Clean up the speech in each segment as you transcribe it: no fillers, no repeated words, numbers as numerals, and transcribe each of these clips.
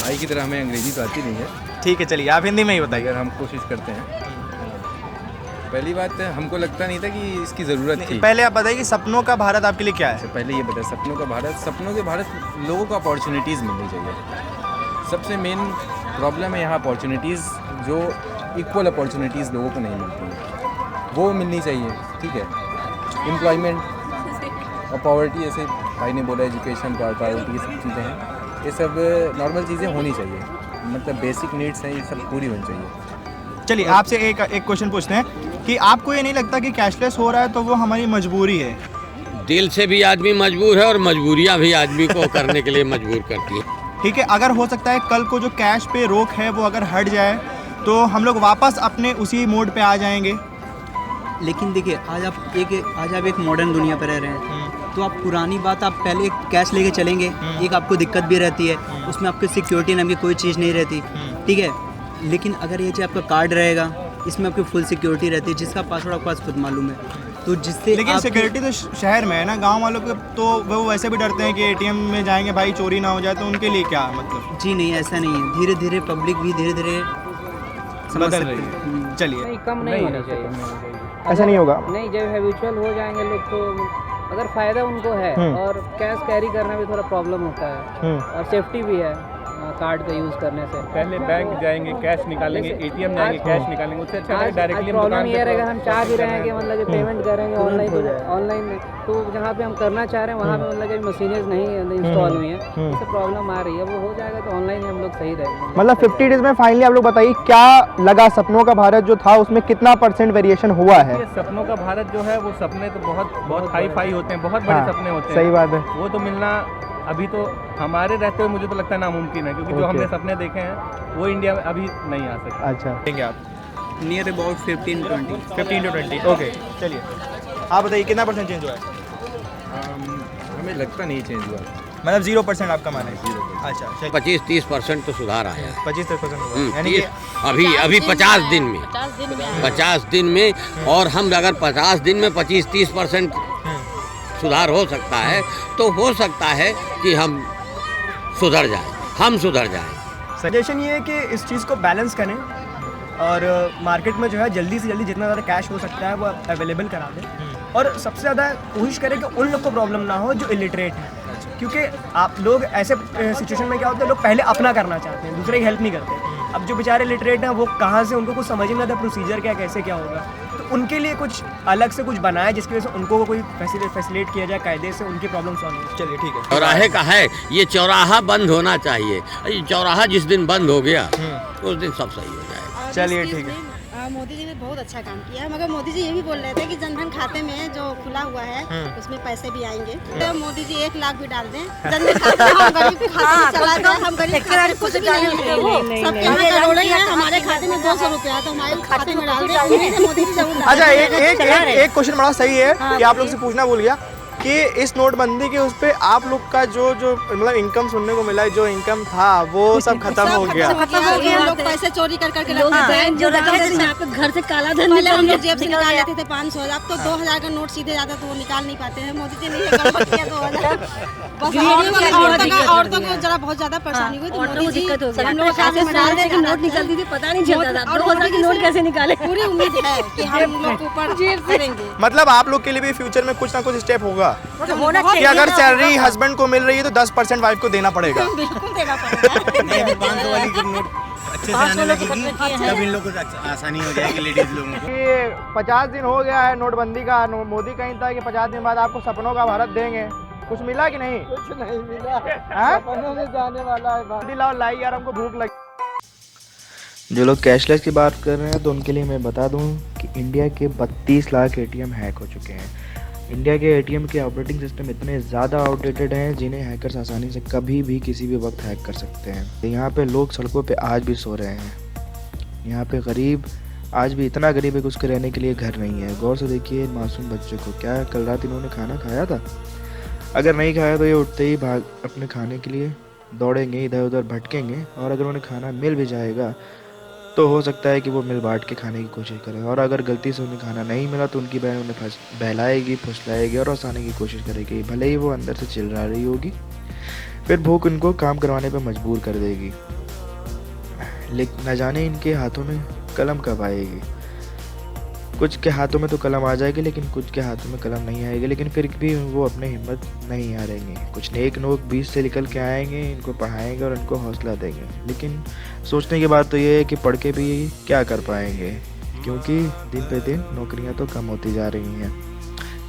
भाई की तरह हमें अंग्रेजी तो आती नहीं है। ठीक है, चलिए आप हिंदी में ही बताइए। अगर हम कोशिश करते हैं। पहली बात हमको लगता नहीं था कि इसकी ज़रूरत थी। पहले आप बताइए कि सपनों का भारत आपके लिए क्या है? पहले ये बताए सपनों के भारत लोगों को अपॉर्चुनिटीज़ मिलनी चाहिए। सबसे मेन प्रॉब्लम है यहाँ अपॉर्चुनिटीज़, जो इक्वल अपॉर्चुनिटीज़ लोगों को नहीं मिलती हैं, वो मिलनी चाहिए। ठीक है, एम्प्लॉयमेंट और पॉवर्टी, ऐसे भाई ने बोला एजुकेशन, पॉवर्टी, ये सब चीज़ें हैं, ये सब नॉर्मल चीज़ें होनी चाहिए, मतलब बेसिक नीड्स हैं, ये सब पूरी होनी चाहिए। चलिए आपसे एक क्वेश्चन पूछते हैं कि आपको ये नहीं लगता कि कैशलेस हो रहा है तो वो हमारी मजबूरी है? दिल से भी आदमी मजबूर है और मजबूरियां भी आदमी को करने के लिए मजबूर करती हैं। ठीक है, अगर हो सकता है कल को जो कैश पे रोक है वो अगर हट जाए तो हम लोग वापस अपने उसी मोड पे आ जाएंगे। लेकिन देखिए आज आप एक मॉडर्न दुनिया पर रह रहे हैं, तो आप पुरानी बात, आप पहले कैश लेके चलेंगे, एक आपको दिक्कत भी रहती है, उसमें आपकी सिक्योरिटी नाम की कोई चीज़ नहीं रहती। ठीक है, लेकिन अगर ये जो आपका कार्ड रहेगा, इसमें आपकी फुल सिक्योरिटी रहती है, जिसका पासवर्ड आपको खुद मालूम है, तो जिससे लेकिन सिक्योरिटी तो शहर में है ना, गांव वालों को तो वो वैसे भी डरते हैं कि एटीएम में जाएंगे भाई चोरी ना हो जाए, तो उनके लिए क्या मतलब? जी नहीं, ऐसा नहीं है, धीरे धीरे पब्लिक भी धीरे धीरे समझ बदल सकती रही है। है। चलिए नहीं, कम नहीं होना चाहिए। ऐसा नहीं होगा। नहीं, जब हैबिचुअल हो जाएंगे लोग तो अगर फ़ायदा उनको है, और कैश कैरी करना भी थोड़ा प्रॉब्लम होता है, और सेफ्टी भी है कार्ड का यूज़ करने से। पहले बैंक जाएंगे, कैश निकालेंगे, एटीएम जाएंगे, कैश निकालेंगे, उससे अच्छा है डायरेक्टली प्रॉब्लम ये रहेगा, हम चाह भी रहे हैं कि मतलब कि पेमेंट करेंगे ऑनलाइन, तो जहाँ पे हम करना चाह रहे हैं वहाँ पे मतलब कि मशीनें नहीं इंस्टॉल हुई हैं, इससे प्रॉब्लम आ रही है। वो हो जाएगा तो ऑनलाइन ही हम लोग सही रहेंगे। मतलब 50 डेज में फाइनली आप लोग बताइए क्या लगा, सपनों का भारत जो था उसमें कितना % वेरिएशन हुआ है? ये सपनों का भारत जो है, वो सपने तो बहुत हाई फाई होते हैं, बहुत बड़े सपने होते हैं। सही बात है। वो तो मिलना अभी तो हमारे रहते हुए मुझे तो लगता है नामुमकिन है, क्योंकि जो हमने सपने देखे हैं वो इंडिया में अभी नहीं आ सकते। अच्छा, देंगे आप नियर अबाउट 15-20। 15 to 20। ओके, चलिए आप बताइए कितना % चेंज हुआ है? हमें लगता नहीं चेंज हुआ, मतलब 0% आपका माना है? अच्छा, चलिए 25-30% तो सुधार आया है। 25% हुआ, यानी कि अभी 50 दिन में 50 दिन में, और हम अगर 50 दिन में 25-30% सुधार हो सकता है, तो हो सकता है कि हम सुधर जाएं। सजेशन ये है कि इस चीज़ को बैलेंस करें और मार्केट में जो है जल्दी से जल्दी जितना ज़्यादा कैश हो सकता है वो अवेलेबल करा दें, और सबसे ज़्यादा कोशिश करें कि उन लोग को प्रॉब्लम ना हो जो इलिटरेट है, क्योंकि आप लोग ऐसे सिचुएशन में क्या होता है, लोग पहले अपना करना चाहते हैं, दूसरे की हेल्प नहीं करते। अब जो बेचारे लिटरेट हैं वो कहाँ से, उनको कुछ समझ ही नहीं आता प्रोसीजर क्या, कैसे क्या होगा, तो उनके लिए कुछ अलग से कुछ बनाए जिसकी वजह से उनको कोई फैसिलिटेट किया जाए कायदे से, उनकी प्रॉब्लम सॉल्व हो। चलिए ठीक है। चौराहे का है, ये चौराहा बंद होना चाहिए। ये चौराहा जिस दिन बंद हो गया उस दिन सब सही हो जाएगा। चलिए ठीक है। मोदी जी ने बहुत अच्छा काम किया है, मगर मोदी जी ये भी बोल रहे थे कि जनधन खाते में जो खुला हुआ है उसमें पैसे भी आएंगे, तो मोदी जी 1 लाख भी डाल दें जनधन खाते में, हम गरीब खाते में चला जाए, हम गरीब खाते कुछ भी नहीं है, सबके यहाँ करोड़ों है, हमारे खाते में 200 रुपया तो हमारे खाते में डाल दें, मोदी जी जरूर। अच्छा, एक क्वेश्चन बड़ा सही है कि आप लोग से पूछना भूल गया कि इस नोटबंदी के उस पे आप लोग का जो मतलब इनकम सुनने को मिला है, जो इनकम था वो सब खत्म हो गया। लोग पैसे चोरी कर करके जो घर से काला धन मिला, हम लोग जेब से निकाल लेते थे 500, अब तो 2000 का नोट सीधे जाता तो वो निकाल नहीं पाते हैं। मोदी जी ने ये गड़बड़ किया 2000। बस औरतों को जरा बहुत ज्यादा परेशानी हुई, तो मोदी जी हम लोग खाते में डाल देंगे, नोट निकलती थी पता नहीं चलता था, 2000 की नोट कैसे निकाले। पूरी उम्मीद है कि हम लोग ऊपर करेंगे। मतलब आप लोग के लिए भी फ्यूचर में कुछ ना कुछ स्टेप होगा कि अगर सैलरी हस्बैंड को मिल रही है तो 10% वाइफ को देना पड़ेगा। बिल्कुल देना पड़ेगा। 500 वाली नोट अच्छे से आने लगेगी, तब इन लोगों को आसानी हो जाएगी लेडीज लोगों को। ये 50 दिन हो गया है नोटबंदी का, मोदी कहीं था कि 50 दिन बाद आपको सपनों का भारत देंगे, कुछ मिला कि नहीं? कुछ नहीं मिला, सपनों में जाने वाला है। दिलाओ लाई यार, हमको भूख लगी। जो लोग कैशलेस की बात कर रहे हैं तो उनके लिए मैं बता दूं कि इंडिया के 32 लाख एटीएम हैक हो चुके हैं। इंडिया के एटीएम के ऑपरेटिंग सिस्टम इतने ज़्यादा आउटडेटेड हैं जिन्हें हैकर्स आसानी से कभी भी किसी भी वक्त हैक कर सकते हैं। यहाँ पे लोग सड़कों पे आज भी सो रहे हैं, यहाँ पे गरीब आज भी इतना गरीब है कि उसके रहने के लिए घर नहीं है। गौर से देखिए मासूम बच्चों को, क्या कल रात इन्होंने खाना खाया था? अगर नहीं खाया तो ये उठते ही भाग अपने खाने के लिए दौड़ेंगे, इधर उधर भटकेंगे, और अगर उन्हें खाना मिल भी जाएगा तो हो सकता है कि वो मिल बांट के खाने की कोशिश करें, और अगर गलती से उन्हें खाना नहीं मिला तो उनकी बहन उन्हें बहलाएगी, फुसलाएगी और हंसाने की कोशिश करेगी, भले ही वो अंदर से चिल्ला रही होगी। फिर भूख उनको काम करवाने पर मजबूर कर देगी। लेकिन न जाने इनके हाथों में कलम कब आएगी। कुछ के हाथों में तो कलम आ जाएगी, लेकिन कुछ के हाथों में कलम नहीं आएगी, लेकिन फिर भी वो अपनी हिम्मत नहीं हारेंगे। कुछ नेक लोग बीच से निकल के आएंगे, इनको पढ़ाएंगे और इनको हौसला देंगे। लेकिन सोचने की बात तो ये है कि पढ़ के भी क्या कर पाएंगे, क्योंकि दिन पे दिन नौकरियां तो कम होती जा रही हैं।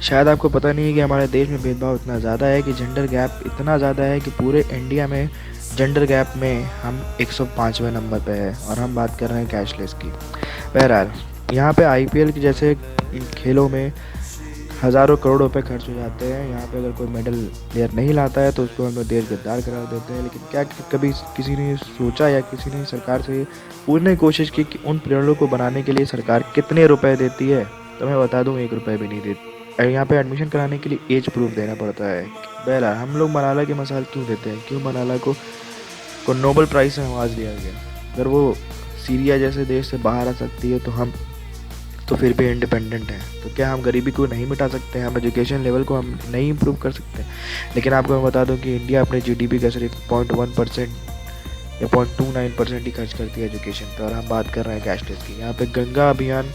शायद आपको पता नहीं है कि हमारे देश में भेदभाव इतना ज़्यादा है कि जेंडर गैप इतना ज़्यादा है कि पूरे इंडिया में जेंडर गैप में हम 105वें नंबर पे है, और हम बात कर रहे हैं कैशलेस की। बहरहाल यहाँ पे IPL के जैसे खेलों में हज़ारों करोड़ रुपए खर्च हो जाते हैं। यहाँ पे अगर कोई मेडल प्लेयर नहीं लाता है तो उसको हम लोग देश गद्दार करार देते हैं। लेकिन क्या कभी किसी ने सोचा या किसी ने सरकार से पूछने की कोशिश की कि उन प्लेयरों को बनाने के लिए सरकार कितने रुपए देती है? तो मैं बता दूँ 1 रुपये भी नहीं देती। यहाँ पे एडमिशन कराने के लिए एज प्रूफ देना पड़ता है। बहरहाल हम लोग मलाला की मिसाल क्यों देते हैं? क्यों मलाला को नोबेल प्राइज़ से नवाज दिया गया? अगर वो सीरिया जैसे देश से बाहर आ सकती है तो हम तो फिर भी इंडिपेंडेंट हैं। तो क्या हम गरीबी को नहीं मिटा सकते हैं? हम एजुकेशन लेवल को हम नहीं इम्प्रूव कर सकते? लेकिन आपको मैं बता दूं कि इंडिया अपने GDP का सिर्फ 0.1% या 0.29% ही खर्च करती है एजुकेशन पर, और हम बात कर रहे हैं कैशलेस की। यहाँ पे गंगा अभियान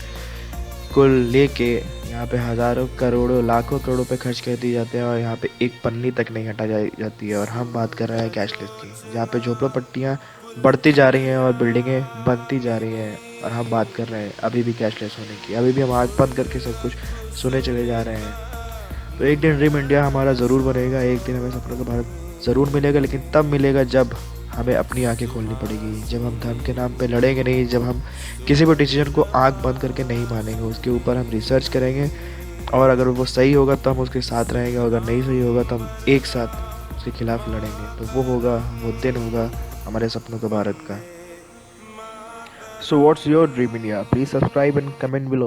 को लेके यहाँ पे हज़ारों करोड़ों लाखों करोड़ रुपए खर्च कर दिए जाते हैं, और यहाँ पे एक पन्नी तक नहीं हटा जाती है। और हम बात कर रहे हैं कैशलेस की, जहाँ पे झोपड़पट्टियाँ बढ़ती जा रही हैं और बिल्डिंगें बनती जा रही हैं, और हम बात कर रहे हैं अभी भी कैशलेस होने की। अभी भी हम आँख बंद करके सब कुछ सुने चले जा रहे हैं। तो एक दिन ड्रीम इंडिया हमारा ज़रूर बनेगा, एक दिन हमें सपनों का भारत ज़रूर मिलेगा, लेकिन तब मिलेगा जब हमें अपनी आंखें खोलनी पड़ेगी, जब हम धर्म के नाम पे लड़ेंगे नहीं, जब हम किसी भी डिसीजन को आँख बंद करके नहीं मानेंगे, उसके ऊपर हम रिसर्च करेंगे, और अगर वो सही होगा तो हम उसके साथ रहेंगे, और अगर नहीं सही होगा तो हम एक साथ उसके खिलाफ लड़ेंगे। तो वो दिन होगा हमारे सपनों का भारत का। So what's your dream India? Please subscribe and comment below.